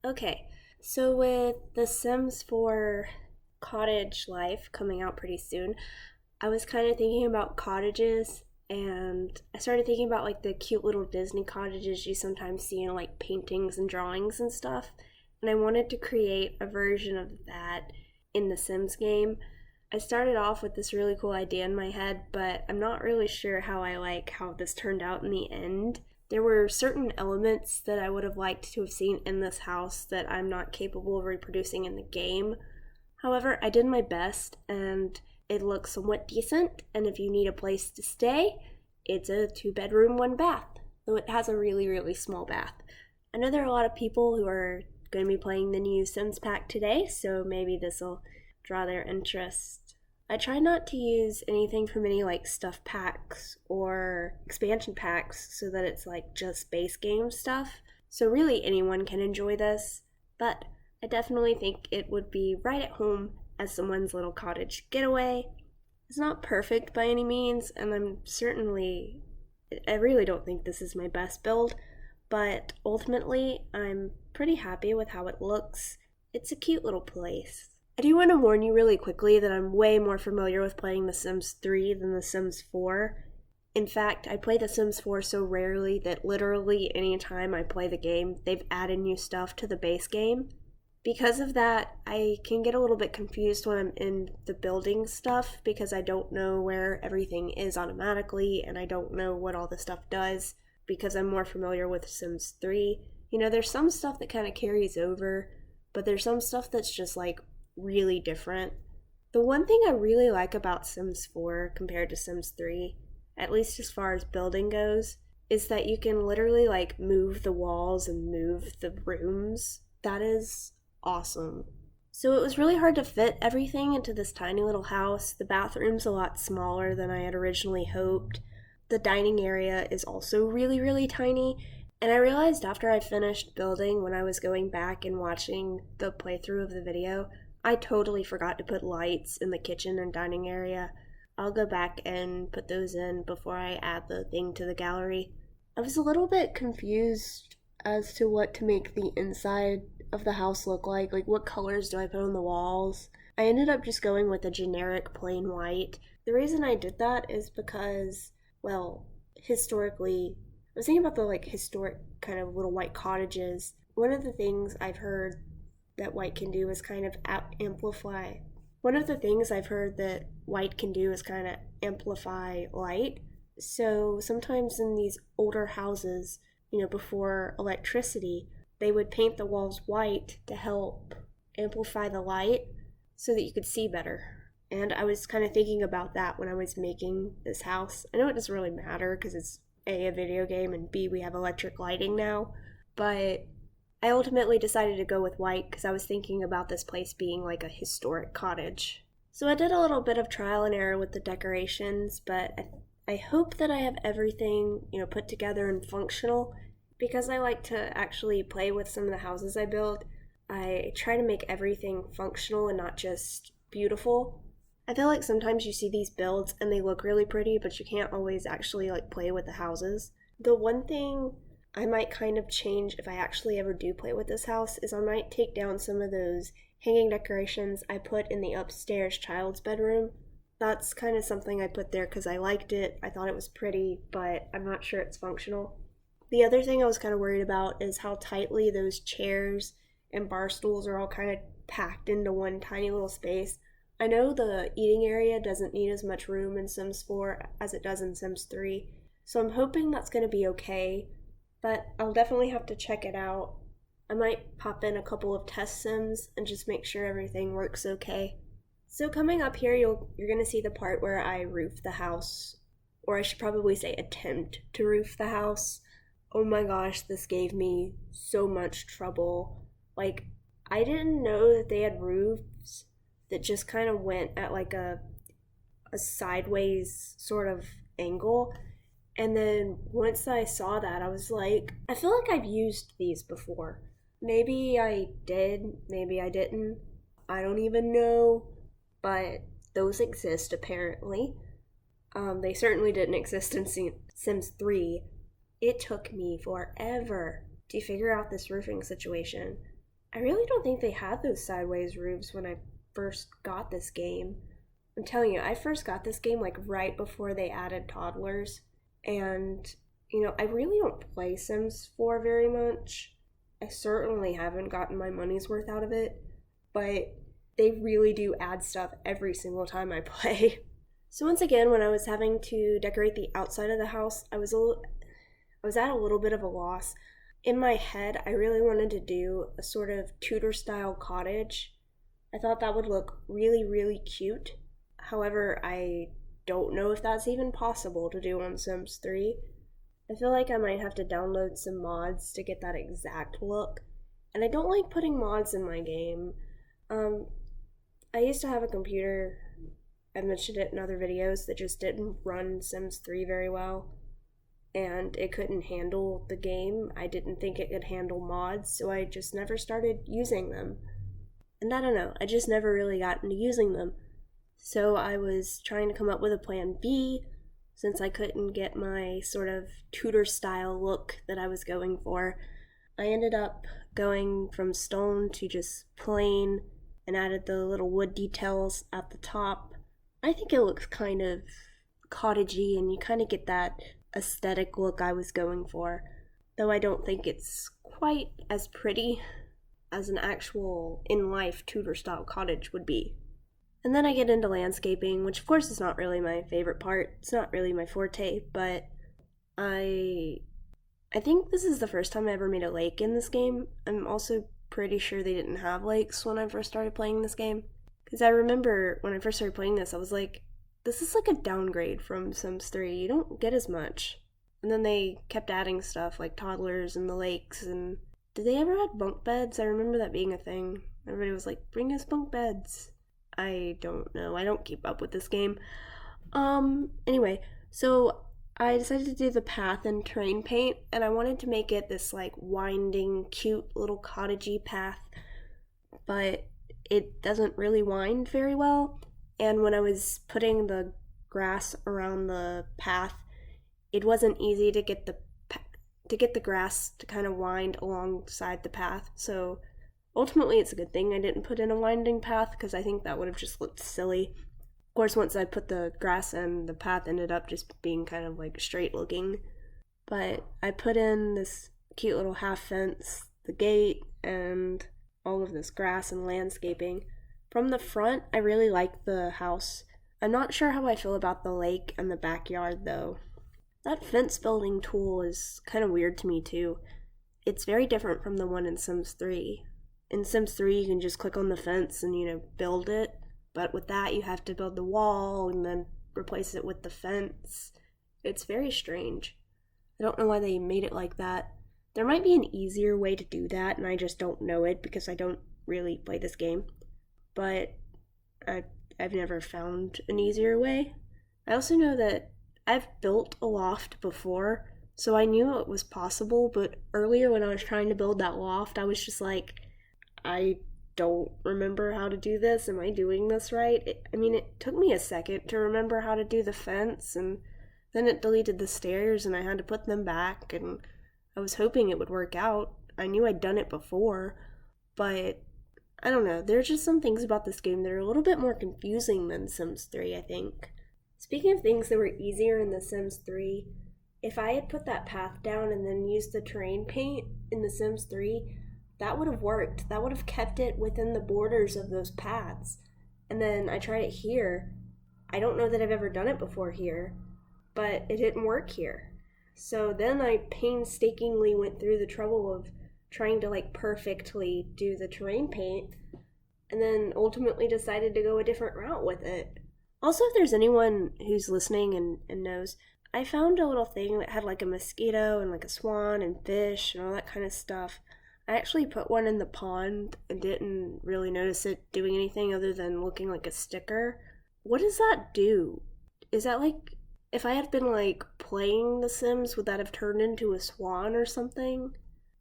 Okay, so with The Sims 4 Cottage Life coming out pretty soon, I was kind of thinking about cottages, and I started thinking about like the cute little Disney cottages you sometimes see in like paintings and drawings and stuff. And I wanted to create a version of that in the Sims game. I started off with this really cool idea in my head, but I'm not really sure how I like how this turned out in the end. There were certain elements that I would have liked to have seen in this house that I'm not capable of reproducing in the game. However, I did my best and it looks somewhat decent, and if you need a place to stay, it's a 2 bedroom, 1 bath, though it has a really, really small bath. I know there are a lot of people who are going to be playing the new Sims pack today, so maybe this will draw their interest. I try not to use anything from any like stuff packs or expansion packs so that it's like just base game stuff. So really anyone can enjoy this, but I definitely think it would be right at home as someone's little cottage getaway. It's not perfect by any means, and I really don't think this is my best build, but ultimately I'm pretty happy with how it looks. It's a cute little place. I do want to warn you really quickly that I'm way more familiar with playing The Sims 3 than The Sims 4. In fact, I play The Sims 4 so rarely that literally any time I play the game, they've added new stuff to the base game. Because of that, I can get a little bit confused when I'm in the building stuff because I don't know where everything is automatically and I don't know what all the stuff does because I'm more familiar with Sims 3. You know, there's some stuff that kind of carries over, but there's some stuff that's just like really different. The one thing I really like about Sims 4 compared to Sims 3, at least as far as building goes, is that you can literally like move the walls and move the rooms. That is awesome. So it was really hard to fit everything into this tiny little house. The bathroom's a lot smaller than I had originally hoped. The dining area is also really, really tiny. And I realized after I finished building, when I was going back and watching the playthrough of the video, I totally forgot to put lights in the kitchen and dining area. I'll go back and put those in before I add the thing to the gallery. I was a little bit confused as to what to make the inside of the house look like. Like, what colors do I put on the walls? I ended up just going with a generic plain white. The reason I did that is because, well, historically, I was thinking about the like historic kind of little white cottages. One of the things I've heard that white can do is kind of amplify. One of the things I've heard that white can do is kind of amplify light. So sometimes in these older houses, you know, before electricity, they would paint the walls white to help amplify the light so that you could see better. And I was kind of thinking about that when I was making this house. I know it doesn't really matter because it's A, a video game, and B, we have electric lighting now, but I ultimately decided to go with white because I was thinking about this place being like a historic cottage. So I did a little bit of trial and error with the decorations, but I hope that I have everything, you know, put together and functional. Because I like to actually play with some of the houses I build, I try to make everything functional and not just beautiful. I feel like sometimes you see these builds and they look really pretty, but you can't always actually like play with the houses. The one thing I might kind of change if I actually ever do play with this house is I might take down some of those hanging decorations I put in the upstairs child's bedroom. That's kind of something I put there because I liked it, I thought it was pretty, but I'm not sure it's functional. The other thing I was kind of worried about is how tightly those chairs and bar stools are all kind of packed into one tiny little space. I know the eating area doesn't need as much room in Sims 4 as it does in Sims 3, so I'm hoping that's going to be okay, but I'll definitely have to check it out. I might pop in a couple of test Sims and just make sure everything works okay. So coming up here, you're going to see the part where I roof the house, or I should probably say attempt to roof the house. Oh my gosh, this gave me so much trouble. Like, I didn't know that they had roofs that just kind of went at like a sideways sort of angle. And then once I saw that, I was like, I feel like I've used these before. Maybe I did, maybe I didn't. I don't even know, but those exist apparently. They certainly didn't exist in Sims 3. It took me forever to figure out this roofing situation. I really don't think they had those sideways roofs when I first got this game. I'm telling you, I first got this game like right before they added toddlers. And, I really don't play Sims 4 very much. I certainly haven't gotten my money's worth out of it, but they really do add stuff every single time I play. So once again, when I was having to decorate the outside of the house, I was at a little bit of a loss. In my head, I really wanted to do a sort of Tudor style cottage. I thought that would look really, really cute. However, I don't know if that's even possible to do on Sims 3. I feel like I might have to download some mods to get that exact look. And I don't like putting mods in my game. I used to have a computer, I've mentioned it in other videos, that just didn't run Sims 3 very well. And it couldn't handle the game. I didn't think it could handle mods, so I just never started using them. And I don't know, I just never really got into using them. So I was trying to come up with a plan B, since I couldn't get my sort of Tudor style look that I was going for. I ended up going from stone to just plain and added the little wood details at the top. I think it looks kind of cottagey, and you kind of get that aesthetic look I was going for, though I don't think it's quite as pretty as an actual in-life Tudor style cottage would be. And then I get into landscaping, which of course is not really my favorite part. It's not really my forte, but I think this is the first time I ever made a lake in this game. I'm also pretty sure they didn't have lakes when I first started playing this game, because I remember when I first started playing this, I was like, this is like a downgrade from Sims 3. You don't get as much. And then they kept adding stuff like toddlers and the lakes. And did they ever add bunk beds? I remember that being a thing. Everybody was like, bring us bunk beds. I don't know. I don't keep up with this game. Anyway, so I decided to do the path in terrain paint, and I wanted to make it this like winding, cute little cottagey path, but it doesn't really wind very well. And when I was putting the grass around the path, it wasn't easy to get the grass to kind of wind alongside the path. So ultimately, it's a good thing I didn't put in a winding path, because I think that would have just looked silly. Of course, once I put the grass in, the path ended up just being kind of like straight looking. But I put in this cute little half fence, the gate, and all of this grass and landscaping. From the front, I really like the house. I'm not sure how I feel about the lake and the backyard, though. That fence building tool is kind of weird to me, too. It's very different from the one in Sims 3. In Sims 3, you can just click on the fence and, build it. But with that, you have to build the wall and then replace it with the fence. It's very strange. I don't know why they made it like that. There might be an easier way to do that, and I just don't know it because I don't really play this game. But I've never found an easier way. I also know that I've built a loft before, so I knew it was possible, but earlier when I was trying to build that loft, I was just like, I don't remember how to do this. Am I doing this right? It took me a second to remember how to do the fence, and then it deleted the stairs, and I had to put them back, and I was hoping it would work out. I knew I'd done it before, but I don't know. There are just some things about this game that are a little bit more confusing than Sims 3, I think. Speaking of things that were easier in The Sims 3, if I had put that path down and then used the terrain paint in The Sims 3, that would have worked. That would have kept it within the borders of those paths. And then I tried it here. I don't know that I've ever done it before here, but it didn't work here. So then I painstakingly went through the trouble of trying to perfectly do the terrain paint, and then ultimately decided to go a different route with it. Also, if there's anyone who's listening and knows, I found a little thing that had a mosquito and a swan and fish and all that kind of stuff. I actually put one in the pond and didn't really notice it doing anything other than looking like a sticker. What does that do? Is that if I had been playing The Sims, would that have turned into a swan or something?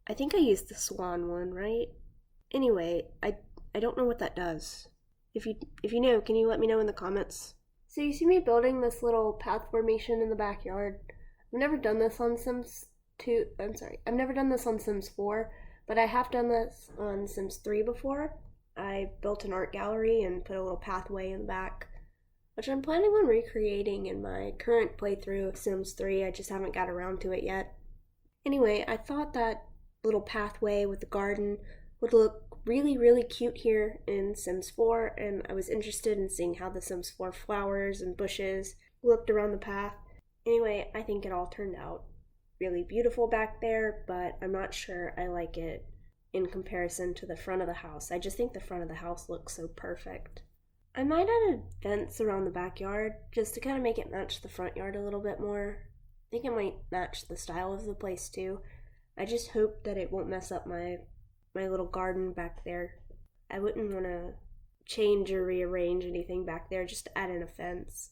I think I used the swan one, right? Anyway, I don't know what that does. If you know, can you let me know in the comments? So you see me building this little path formation in the backyard. I've never done this on Sims 4, But I have done this on Sims 3 before. I built an art gallery and put a little pathway in the back, which I'm planning on recreating in my current playthrough of Sims 3. I just haven't got around to it yet. Anyway, I thought that little pathway with the garden would look really, really cute here in Sims 4, and I was interested in seeing how the Sims 4 flowers and bushes looked around the path. Anyway, I think it all turned out really beautiful back there, but I'm not sure I like it in comparison to the front of the house. I just think the front of the house looks so perfect. I might add a fence around the backyard just to kind of make it match the front yard a little bit more. I think it might match the style of the place too. I just hope that it won't mess up my little garden back there. I wouldn't want to change or rearrange anything back there, just to add in a fence.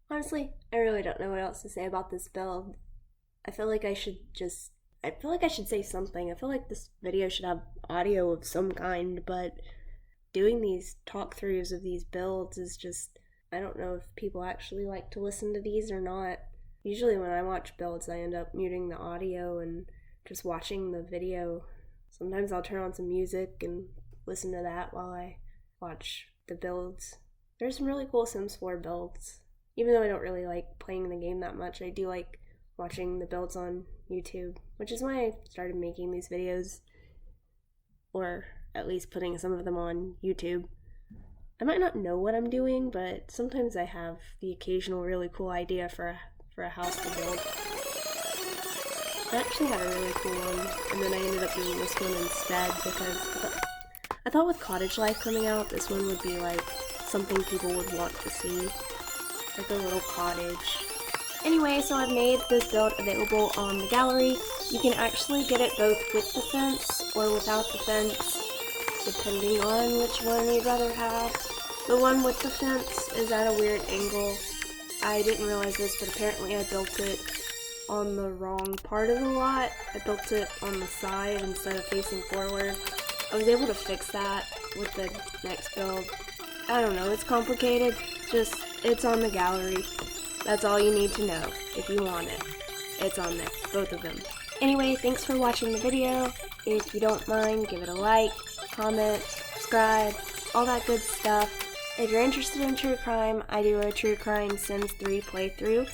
Honestly, I really don't know what else to say about this build. I feel like I should say something. I feel like this video should have audio of some kind, but doing these talk-throughs of these builds is just, I don't know if people actually like to listen to these or not. Usually when I watch builds, I end up muting the audio and just watching the video. Sometimes I'll turn on some music and listen to that while I watch the builds. There's some really cool Sims 4 builds. Even though I don't really like playing the game that much, I do like watching the builds on YouTube, which is why I started making these videos, or at least putting some of them on YouTube. I might not know what I'm doing, but sometimes I have the occasional really cool idea for a house to build. I actually had a really cool one, and then I ended up doing this one instead because I thought with Cottage Life coming out, this one would be like something people would want to see, like a little cottage. Anyway, so I've made this build available on the gallery. You can actually get it both with the fence or without the fence, depending on which one you'd rather have. The one with the fence is at a weird angle. I didn't realize this, but apparently I built it on the wrong part of the lot. I built it on the side instead of facing forward. I was able to fix that with the next build. I don't know, it's complicated. Just, it's on the gallery. That's all you need to know if you want it. It's on there, both of them. Anyway, thanks for watching the video. If you don't mind, give it a like, comment, subscribe, all that good stuff. If you're interested in true crime, I do a True Crime Sims 3 playthrough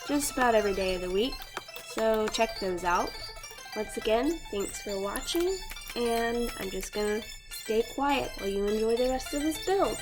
just about every day of the week, so check those out. Once again, thanks for watching, and I'm just gonna stay quiet while you enjoy the rest of this build.